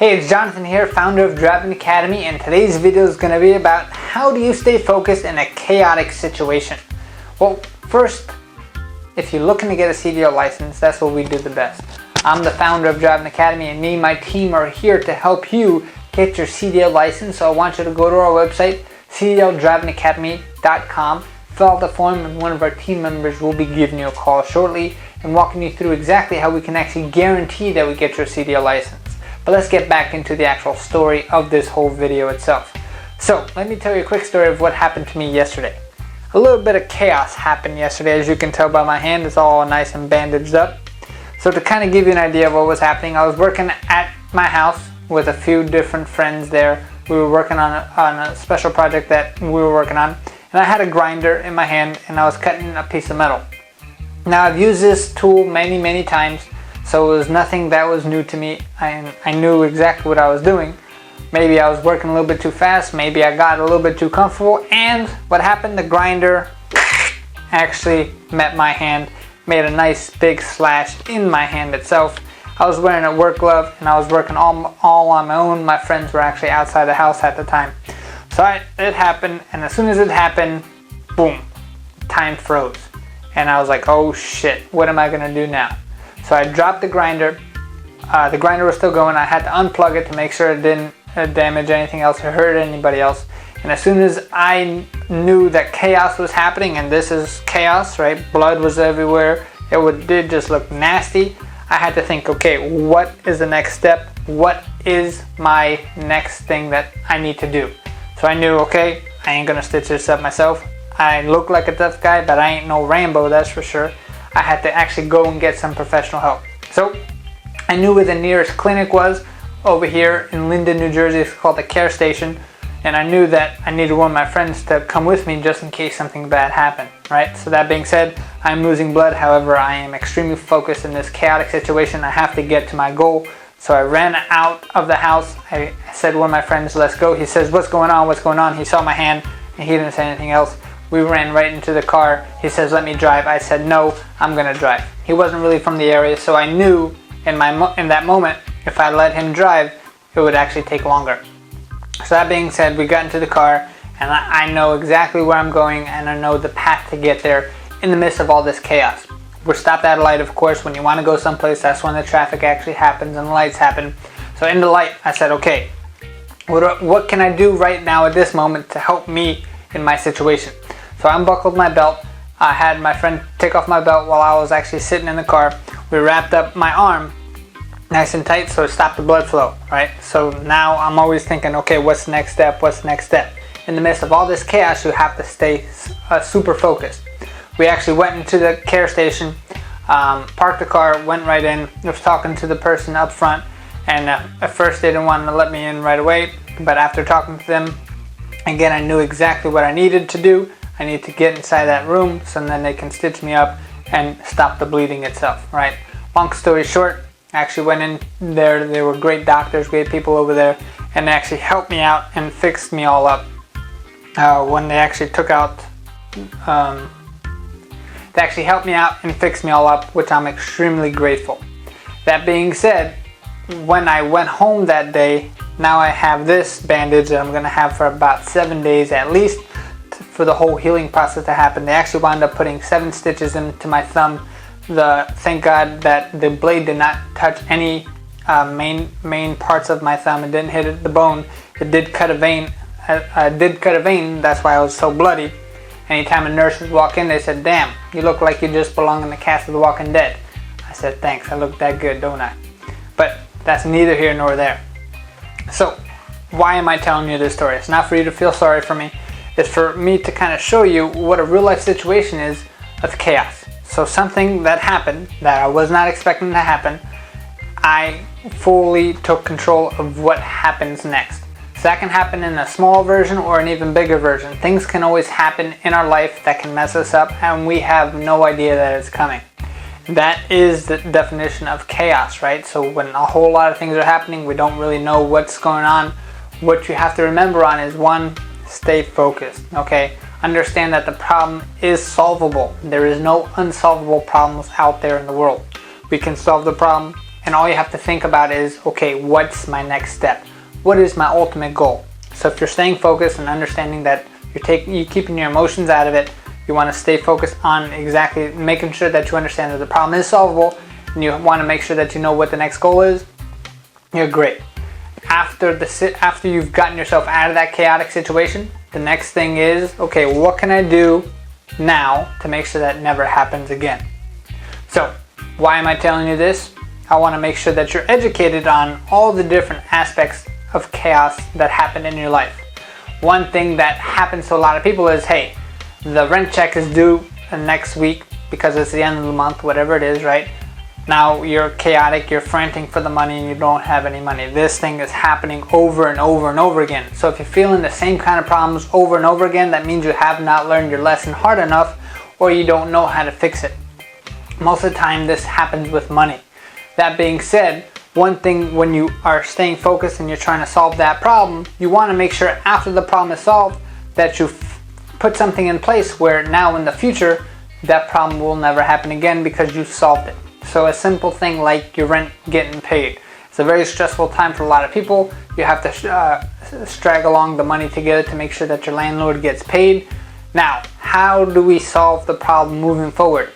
Hey, it's Jonathan here, founder of Driving Academy, and today's video is going to be about how do you stay focused in a chaotic situation. Well, first, if you're looking to get a CDL license, that's what we do the best. I'm the founder of Driving Academy, and me and my team are here to help you get your CDL license. So I want you to go to our website, cdldrivingacademy.com, fill out the form, and one of our team members will be giving you a call shortly and walking you through exactly how we can actually guarantee that we get your CDL license. But let's get back into the actual story of this whole video itself. So let me tell you a quick story of what happened to me yesterday. A little bit of chaos happened yesterday. As you can tell by my hand, it's all nice and bandaged up. So to kind of give you an idea of what was happening, I was working at my house with a few different friends there. We were working on a special project that we were working on, and I had a grinder in my hand and I was cutting a piece of metal. Now I've used this tool many times, so it was nothing that was new to me. I knew exactly what I was doing. Maybe I was working a little bit too fast, maybe I got a little bit too comfortable, and what happened, the grinder actually met my hand, made a nice big slash in my hand itself. I was wearing a work glove and I was working all on my own. My friends were actually outside the house at the time. So it happened, and as soon as it happened, boom, time froze. And I was like, oh shit, what am I gonna do now? So I dropped the grinder. The grinder was still going. I had to unplug it to make sure it didn't damage anything else or hurt anybody else. And as soon as I knew that chaos was happening, and this is chaos, right? Blood was everywhere. It did just look nasty. I had to think, okay, what is the next step? What is my next thing that I need to do? So I knew, okay, I ain't gonna stitch this up myself. I look like a tough guy, but I ain't no Rambo, that's for sure. I had to actually go and get some professional help. So I knew where the nearest clinic was over here in Linden, New Jersey. It's called the Care Station. And I knew that I needed one of my friends to come with me just in case something bad happened, right? So that being said, I'm losing blood. However, I am extremely focused in this chaotic situation. I have to get to my goal. So I ran out of the house. I said to one of my friends, let's go. He says, what's going on? What's going on? He saw my hand and he didn't say anything else. We ran right into the car. He says, let me drive. I said, no, I'm gonna drive. He wasn't really from the area, so I knew in that moment, if I let him drive, it would actually take longer. So that being said, we got into the car, and I know exactly where I'm going, and I know the path to get there in the midst of all this chaos. We're stopped at a light, of course. When you want to go someplace, that's when the traffic actually happens and the lights happen. So in the light, I said, okay, what can I do right now at this moment to help me in my situation? So I unbuckled my belt. I had my friend take off my belt while I was actually sitting in the car. We wrapped up my arm nice and tight so it stopped the blood flow, right? So now I'm always thinking, okay, what's the next step? What's the next step? In the midst of all this chaos, you have to stay super focused. We actually went into the care station, parked the car, went right in. I was talking to the person up front, and at first they didn't want to let me in right away, but after talking to them, again, I knew exactly what I needed to do. I need to get inside that room so then they can stitch me up and stop the bleeding itself, right? Long story short, I actually went in there. They were great doctors, great people over there, and they actually helped me out and fixed me all up. When they actually took out, they actually helped me out and fixed me all up, which I'm extremely grateful. That being said, when I went home that day, now I have this bandage that I'm gonna have for about 7 days at least for the whole healing process to happen. They actually wound up putting 7 stitches into my thumb. Thank God that the blade did not touch any main parts of my thumb. It didn't hit the bone. It did cut a vein. That's why I was so bloody. Anytime a nurse would walk in, they said, damn, you look like you just belong in the cast of The Walking Dead. I said, thanks, I look that good, don't I? But that's neither here nor there. So why am I telling you this story? It's not for you to feel sorry for me. It's for me to kind of show you what a real life situation is of chaos. So something that happened that I was not expecting to happen, I fully took control of what happens next. So that can happen in a small version or an even bigger version. Things can always happen in our life that can mess us up and we have no idea that it's coming. That is the definition of chaos, right? So when a whole lot of things are happening, we don't really know what's going on. What you have to remember on is one, stay focused, okay? Understand that the problem is solvable. There is no unsolvable problems out there in the world. We can solve the problem and all you have to think about is, okay, what's my next step? What is my ultimate goal? So if you're staying focused and understanding that you're keeping your emotions out of it, you want to stay focused on exactly making sure that you understand that the problem is solvable, and you want to make sure that you know what the next goal is, you're great. After you've gotten yourself out of that chaotic situation, the next thing is, okay, what can I do now to make sure that never happens again? So, why am I telling you this? I want to make sure that you're educated on all the different aspects of chaos that happen in your life. One thing that happens to a lot of people is, hey, the rent check is due next week because it's the end of the month, whatever it is, right? Now you're chaotic, you're frantic for the money, and you don't have any money. This thing is happening over and over and over again. So if you're feeling the same kind of problems over and over again, that means you have not learned your lesson hard enough, or you don't know how to fix it. Most of the time this happens with money. That being said, one thing when you are staying focused and you're trying to solve that problem, you want to make sure after the problem is solved that you put something in place where now in the future that problem will never happen again because you solved it. So a simple thing like your rent getting paid. It's a very stressful time for a lot of people. You have to strag along the money together to make sure that your landlord gets paid. Now, how do we solve the problem moving forward?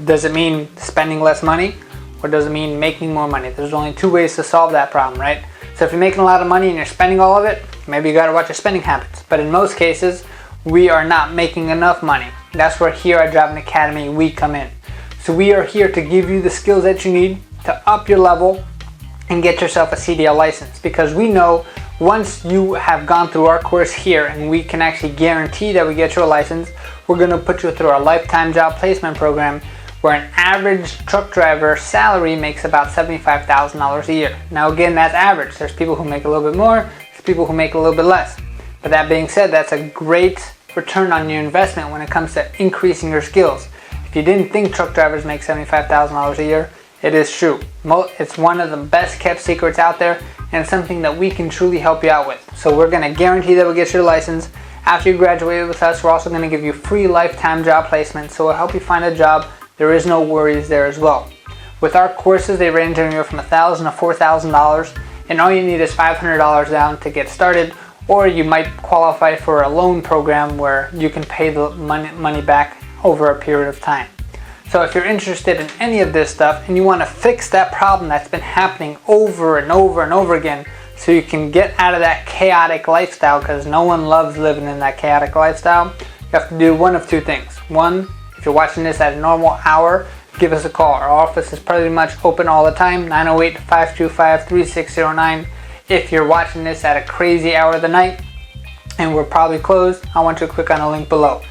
Does it mean spending less money, or does it mean making more money? There's only two ways to solve that problem, right? So if you're making a lot of money and you're spending all of it, maybe you gotta watch your spending habits. But in most cases, we are not making enough money. That's where here at Driving Academy we come in. So we are here to give you the skills that you need to up your level and get yourself a CDL license, because we know once you have gone through our course here and we can actually guarantee that we get you a license, we're going to put you through our lifetime job placement program where an average truck driver salary makes about $75,000 a year. Now again, that's average. There's people who make a little bit more, there's people who make a little bit less. But that being said, that's a great return on your investment when it comes to increasing your skills. If you didn't think truck drivers make $75,000 a year, it is true. It's one of the best kept secrets out there, and it's something that we can truly help you out with. So we're going to guarantee that we'll get your license. After you graduate with us, we're also going to give you free lifetime job placement, so we'll help you find a job. There is no worries there as well. With our courses, they range anywhere from $1,000 to $4,000, and all you need is $500 down to get started, or you might qualify for a loan program where you can pay the money back over a period of time. So if you're interested in any of this stuff and you want to fix that problem that's been happening over and over and over again so you can get out of that chaotic lifestyle, because no one loves living in that chaotic lifestyle, you have to do one of two things. One, if you're watching this at a normal hour, give us a call. Our office is pretty much open all the time, 908-525-3609. If you're watching this at a crazy hour of the night and we're probably closed, I want you to click on the link below.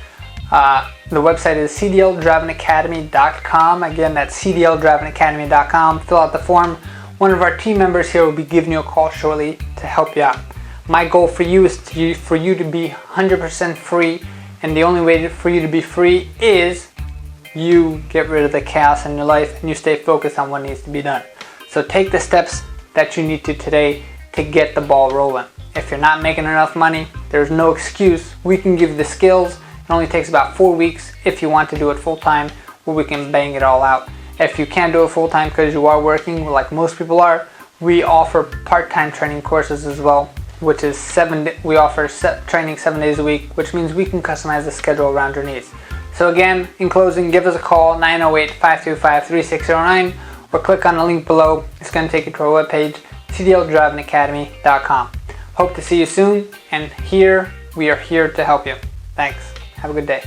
The website is CDLDrivingAcademy.com. Again, that's CDLDrivingAcademy.com. Fill out the form. One of our team members here will be giving you a call shortly to help you out. My goal for you is for you to be 100% free, and the only way for you to be free is you get rid of the chaos in your life and you stay focused on what needs to be done. So take the steps that you need to today to get the ball rolling. If you're not making enough money, there's no excuse. We can give you the skills. It only takes about 4 weeks if you want to do it full time, where we can bang it all out. If you can't do it full time because you are working, like most people are, we offer part-time training courses as well, which is we offer training 7 days a week, which means we can customize the schedule around your needs. So again, in closing, give us a call, 908-525-3609, or click on the link below. It's going to take you to our webpage, CDLDrivingAcademy.com. Hope to see you soon, and we are here to help you. Thanks. Have a good day.